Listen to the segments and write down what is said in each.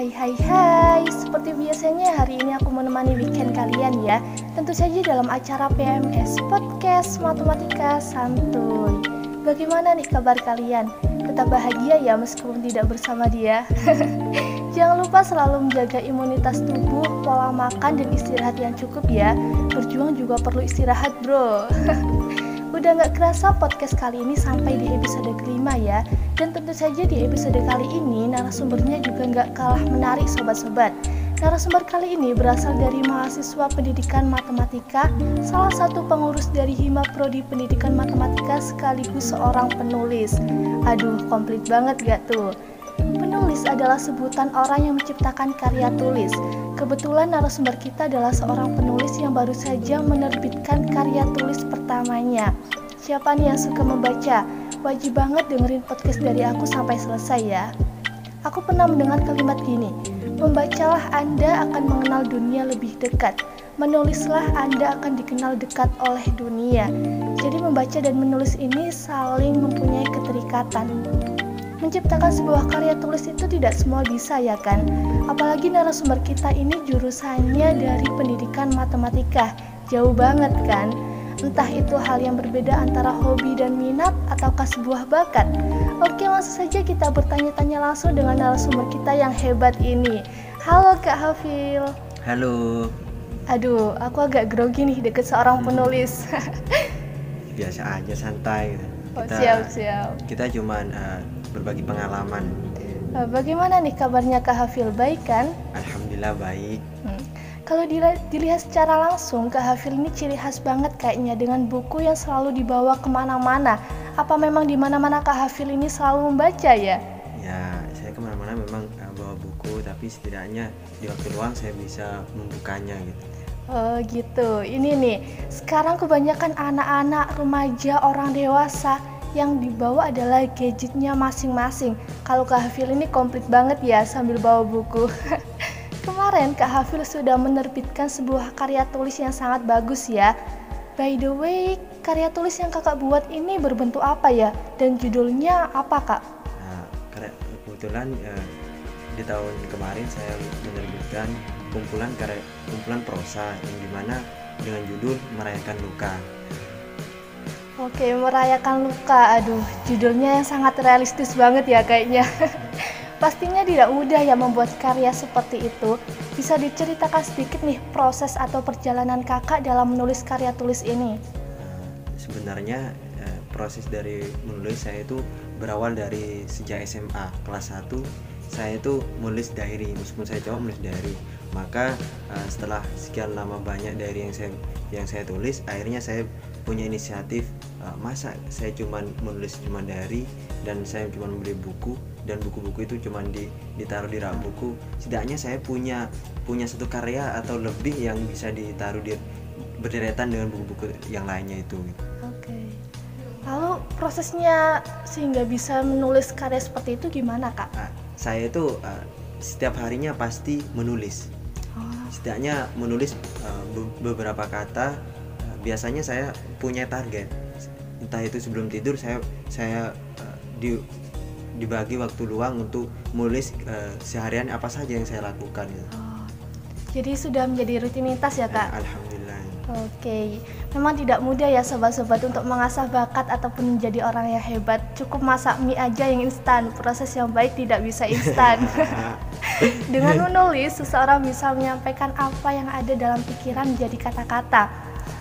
Hai, seperti biasanya hari ini aku menemani weekend kalian ya. Tentu saja dalam acara PMS Podcast Matematika Santuy. Bagaimana nih kabar kalian? Tetap bahagia ya meskipun tidak bersama dia. Jangan lupa selalu menjaga imunitas tubuh, pola makan dan istirahat yang cukup ya. Berjuang juga perlu istirahat bro. Udah gak kerasa podcast kali ini sampai di episode kelima ya. Dan tentu saja di episode kali ini narasumbernya juga gak kalah menarik sobat-sobat. Narasumber kali ini berasal dari mahasiswa pendidikan matematika, salah satu pengurus dari Hima Prodi Pendidikan Matematika sekaligus seorang penulis. Aduh, komplit banget gak tuh? Penulis adalah sebutan orang yang menciptakan karya tulis. Kebetulan narasumber kita adalah seorang penulis yang baru saja menerbitkan karya tulis pertamanya. Siapa nih yang suka membaca? Wajib banget dengerin podcast dari aku sampai selesai ya. Aku pernah mendengar kalimat gini, membacalah Anda akan mengenal dunia lebih dekat. Menulislah Anda akan dikenal dekat oleh dunia. Jadi membaca dan menulis ini saling mempunyai keterikatan. Menciptakan sebuah karya tulis itu tidak semua bisa ya kan? Apalagi narasumber kita ini jurusannya dari pendidikan matematika. Jauh banget kan? Entah itu hal yang berbeda antara hobi dan minat ataukah sebuah bakat. Oke, langsung saja kita bertanya-tanya langsung dengan narasumber kita yang hebat ini. Halo Kak Hafil. Halo. Aduh, aku agak grogi nih deket seorang penulis. Biasa aja, santai. Siap. Kita cuman berbagi pengalaman. Bagaimana nih kabarnya Kak Hafil? Baik kan? Alhamdulillah baik. Kalau dilihat secara langsung, Kak Hafil ini ciri khas banget kayaknya dengan buku yang selalu dibawa kemana-mana. Apa memang di mana-mana Kak Hafil ini selalu membaca ya? Ya, saya kemana-mana memang bawa buku, tapi setidaknya di waktu luang saya bisa membukanya gitu. Oh gitu, ini nih, sekarang kebanyakan anak-anak, remaja, orang dewasa yang dibawa adalah gadgetnya masing-masing. Kalau Kak Hafil ini komplit banget ya sambil bawa buku. Kemarin Kak Hafil sudah menerbitkan sebuah karya tulis yang sangat bagus ya. By the way, karya tulis yang kakak buat ini berbentuk apa ya? Dan judulnya apa Kak? Nah, kebetulan di tahun kemarin saya menerbitkan kumpulan prosa yang dimana dengan judul Merayakan Luka. Oke, Merayakan Luka. Aduh, judulnya yang sangat realistis banget ya kayaknya. Pastinya tidak mudah ya membuat karya seperti itu. Bisa diceritakan sedikit nih proses atau perjalanan kakak dalam menulis karya tulis ini? Sebenarnya proses dari menulis saya itu berawal dari sejak SMA kelas 1. Saya itu menulis diary, meskipun saya cowok menulis diary. Maka setelah sekian lama banyak diary yang saya tulis, akhirnya saya punya inisiatif, masa saya menulis diary dan saya cuma membeli buku, dan buku-buku itu cuma ditaruh di rak buku. Setidaknya saya punya satu karya atau lebih yang bisa ditaruh berderetan dengan buku-buku yang lainnya itu. Oke. Lalu prosesnya sehingga bisa menulis karya seperti itu gimana Kak? Saya itu setiap harinya pasti menulis. Setidaknya menulis beberapa kata. Biasanya saya punya target. Entah itu sebelum tidur saya dibagi waktu luang untuk menulis seharian apa saja yang saya lakukan. Jadi sudah menjadi rutinitas ya Kak? Alhamdulillah. Oke, memang tidak mudah ya sobat-sobat untuk mengasah bakat ataupun menjadi orang yang hebat. Cukup masak mie aja yang instan, proses yang baik tidak bisa instan. Dengan menulis, seseorang bisa menyampaikan apa yang ada dalam pikiran menjadi kata-kata.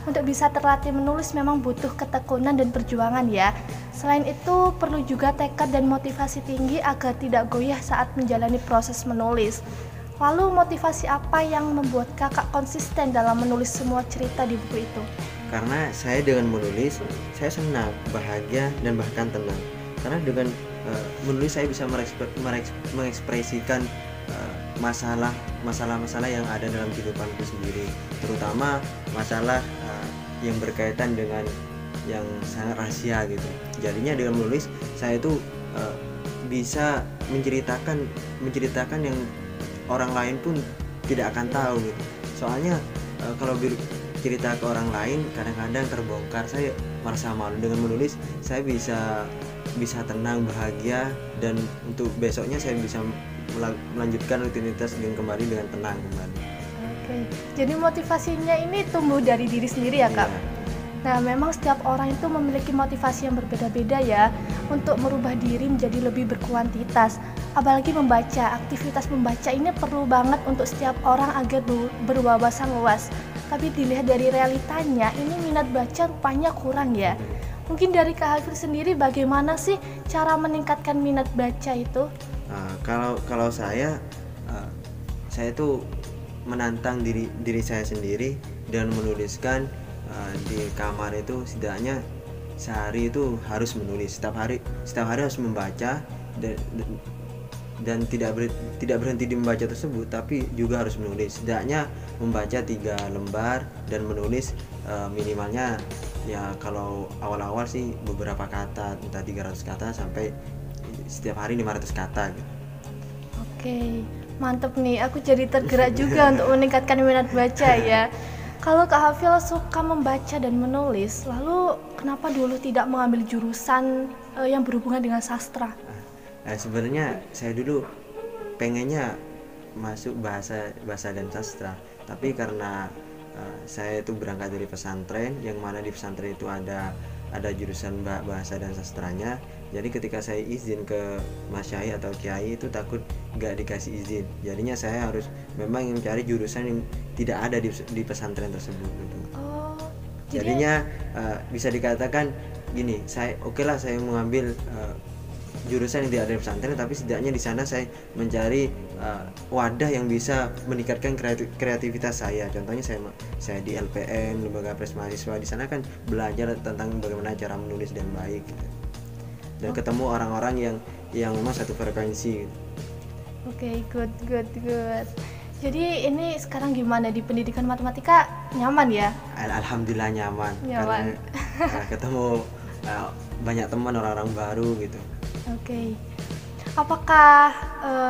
Untuk bisa terlatih menulis memang butuh ketekunan dan perjuangan ya. Selain itu perlu juga tekad dan motivasi tinggi agar tidak goyah saat menjalani proses menulis. Lalu motivasi apa yang membuat kakak konsisten dalam menulis semua cerita di buku itu? Karena saya dengan menulis, saya senang, bahagia, dan bahkan tenang. Karena dengan menulis saya bisa mengekspresikan masalah-masalah yang ada dalam kehidupanku sendiri, terutama masalah yang berkaitan dengan yang sangat rahasia gitu. Jadinya dengan menulis saya itu bisa menceritakan yang orang lain pun tidak akan tahu gitu. Soalnya kalau cerita ke orang lain kadang-kadang terbongkar, saya merasa malu. Dengan menulis saya bisa bisa tenang, bahagia, dan untuk besoknya saya bisa melanjutkan rutinitas dengan kembali dengan tenang kembali. Oke, jadi motivasinya ini tumbuh dari diri sendiri ya Kak? Iya. Nah, memang setiap orang itu memiliki motivasi yang berbeda-beda ya untuk merubah diri menjadi lebih berkuantitas. Apalagi membaca, aktivitas membaca ini perlu banget untuk setiap orang agar berwawasan luas. Tapi dilihat dari realitanya, ini minat baca rupanya kurang ya. Mungkin dari Kak Hafil sendiri bagaimana sih cara meningkatkan minat baca itu? Kalau saya itu menantang diri saya sendiri dan menuliskan di kamar itu setidaknya sehari itu harus menulis, setiap hari harus membaca, dan tidak berhenti di membaca tersebut, tapi juga harus menulis, setidaknya membaca 3 lembar dan menulis minimalnya ya kalau awal-awal sih beberapa kata, entah 300 kata sampai setiap hari 500 kata gitu. Oke, mantep nih, aku jadi tergerak juga untuk meningkatkan minat baca ya. Kalau Kak Hafil suka membaca dan menulis, lalu kenapa dulu tidak mengambil jurusan yang berhubungan dengan sastra? Sebenarnya saya dulu pengennya masuk bahasa dan sastra, tapi karena saya itu berangkat dari pesantren, yang mana di pesantren itu ada jurusan bahasa dan sastranya. Jadi ketika saya izin ke Mas Syai atau Kiai itu takut nggak dikasih izin. Jadinya saya harus memang mencari jurusan yang tidak ada di pesantren tersebut gitu. Oh, Jadinya bisa dikatakan gini, saya mengambil jurusan yang tidak ada di pesantren, tapi setidaknya di sana saya mencari wadah yang bisa meningkatkan kreativitas saya. Contohnya saya di LPM, Lembaga Pres Mahasiswa, di sana kan belajar tentang bagaimana cara menulis dan baik gitu. Dan ketemu orang-orang yang memang satu frekuensi gitu. Oke, good. Jadi ini sekarang gimana di pendidikan matematika, nyaman ya? Alhamdulillah nyaman. Karena ketemu banyak teman, orang-orang baru gitu. Oke. Apakah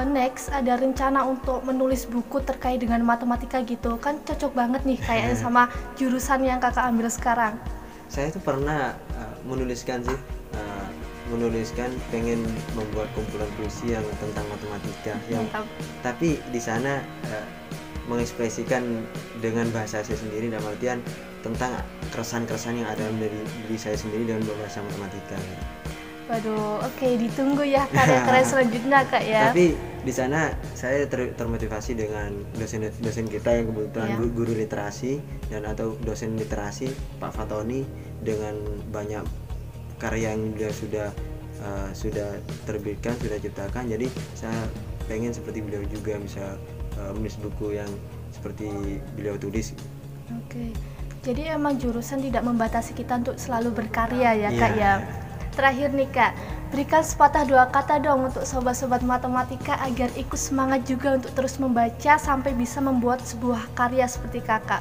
next ada rencana untuk menulis buku terkait dengan matematika gitu? Kan cocok banget nih kayaknya sama jurusan yang Kakak ambil sekarang. Saya itu pernah menuliskan pengen membuat kumpulan puisi yang tentang matematika, tapi di sana mengekspresikan dengan bahasa saya sendiri, dalam artian tentang keresahan-keresahan yang ada dari diri saya sendiri dengan bahasa matematika. Waduh, oke, ditunggu ya karya-karya selanjutnya Kak ya. Tapi di sana saya termotivasi dengan dosen kita yang kebetulan guru literasi dan atau dosen literasi Pak Fatoni, dengan banyak karya yang beliau sudah terbitkan, sudah ciptakan. Jadi saya pengen seperti beliau juga bisa menulis buku yang seperti beliau tulis. Oke. Jadi emang jurusan tidak membatasi kita untuk selalu berkarya ya Kak ya. Terakhir nih Kak, berikan sepatah 2 kata dong untuk sobat-sobat matematika agar ikut semangat juga untuk terus membaca sampai bisa membuat sebuah karya seperti Kakak.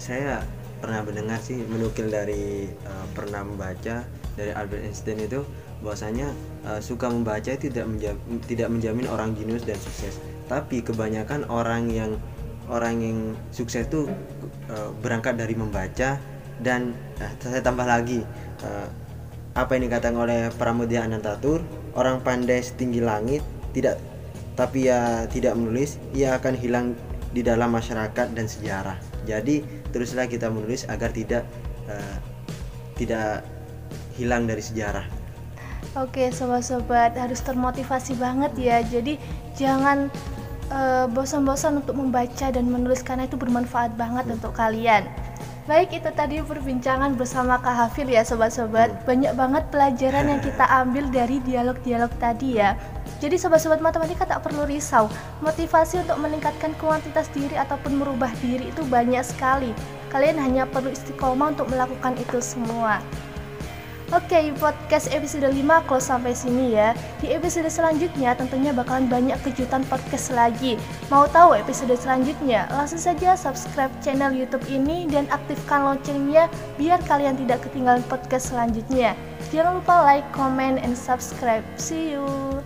Saya pernah mendengar sih, menukil dari pernah membaca dari Albert Einstein itu, bahwasanya suka membaca tidak menjamin orang jenius dan sukses, tapi kebanyakan orang yang sukses itu berangkat dari membaca. Dan saya tambah lagi apa yang dikatakan oleh Pramudia Anantatur, orang pandai setinggi langit tapi tidak menulis, ia akan hilang di dalam masyarakat dan sejarah. Jadi teruslah kita menulis agar tidak hilang dari sejarah. Oke, sobat-sobat harus termotivasi banget ya. Jadi jangan bosan-bosan untuk membaca dan menulis, karena itu bermanfaat banget untuk kalian. Baik, itu tadi perbincangan bersama Kak Hafil ya sobat-sobat. Banyak banget pelajaran yang kita ambil dari dialog-dialog tadi ya. Jadi sobat-sobat matematika tak perlu risau. Motivasi untuk meningkatkan kuantitas diri ataupun merubah diri itu banyak sekali. Kalian hanya perlu istiqomah untuk melakukan itu semua. Oke, podcast episode 5 close sampai sini ya. Di episode selanjutnya tentunya bakalan banyak kejutan podcast lagi. Mau tahu episode selanjutnya? Langsung saja subscribe channel YouTube ini dan aktifkan loncengnya biar kalian tidak ketinggalan podcast selanjutnya. Jangan lupa like, comment, and subscribe. See you.